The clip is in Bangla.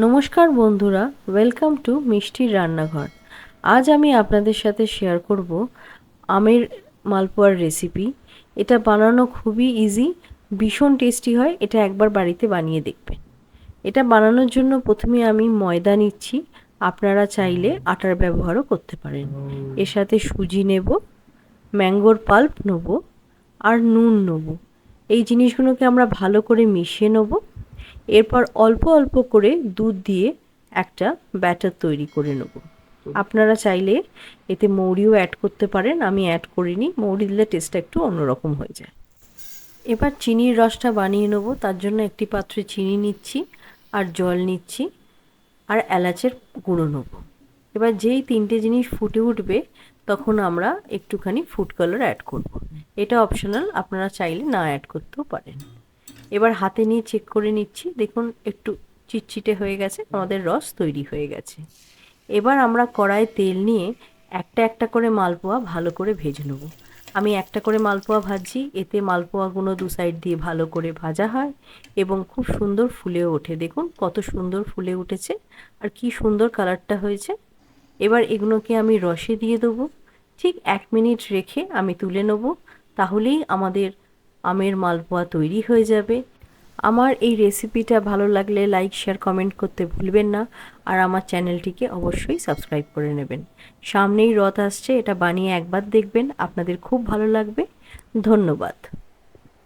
নমস্কার বন্ধুরা, ওয়েলকাম টু মিষ্টির রান্নাঘর। আজ আমি আপনাদের সাথে শেয়ার করব আমের মালপোয়ার রেসিপি। এটা বানানো খুবই ইজি, ভীষণ টেস্টি হয়। এটা একবার বাড়িতে বানিয়ে দেখবেন। এটা বানানোর জন্য প্রথমে আমি ময়দা নিচ্ছি, আপনারা চাইলে আটার ব্যবহারও করতে পারেন। এর সাথে সুজি নেব, ম্যাঙ্গোর পাল্প নেব আর নুন নেব। এই জিনিসগুলোকে আমরা ভালো করে মিশিয়ে নেব। এরপর অল্প অল্প করে দুধ দিয়ে একটা ব্যাটার তৈরি করে নেব। আপনারা চাইলে এতে মৌরিও অ্যাড করতে পারেন, আমি অ্যাড করিনি। মৌরি দিলে টেস্টটা একটু অন্যরকম হয়ে যায়। এবার চিনির রসটা বানিয়ে নেব। তার জন্য একটি পাত্রে চিনি নিচ্ছি আর জল নিচ্ছি আর এলাচের গুঁড়ো নেব। এবার যেই তিনটে জিনিস ফুটে উঠবে তখন আমরা একটুখানি ফুড কালার অ্যাড করব। এটা অপশনাল, আপনারা চাইলে না অ্যাড করতেও পারেন। এবার হাতে নিয়ে চেক করে নিচ্ছি, দেখুন একটু চিটচিটে হয়ে গেছে, আমাদের রস তৈরি হয়ে গেছে। এবার আমরা কড়াইয়ে তেল নিয়ে একটা একটা করে মালপোয়া ভালো করে ভেজে নেব। আমি একটা করে মালপোয়া ভাজছি, এতে মালপোয়াগুলো দু সাইড দিয়ে ভালো করে ভাজা হয় এবং খুব সুন্দর ফুলেও ওঠে। দেখুন কত সুন্দর ফুলে উঠেছে আর কি সুন্দর কালারটা হয়েছে। এবার এগুলোকে আমি রসে দিয়ে দেবো। ঠিক 1 মিনিট রেখে আমি তুলে নেব, তাহলেই আমাদের আমের মালপোয়া তৈরি হয়ে যাবে। আমার এই রেসিপিটা ভালো লাগলে লাইক, শেয়ার, কমেন্ট করতে ভুলবেন না। আর আমার চ্যানেলটিকে অবশ্যই সাবস্ক্রাইব করে নেবেন। সামনেই রথ আসছে, এটা বানিয়ে একবার দেখবেন, আপনাদের খুব ভালো লাগবে। ধন্যবাদ।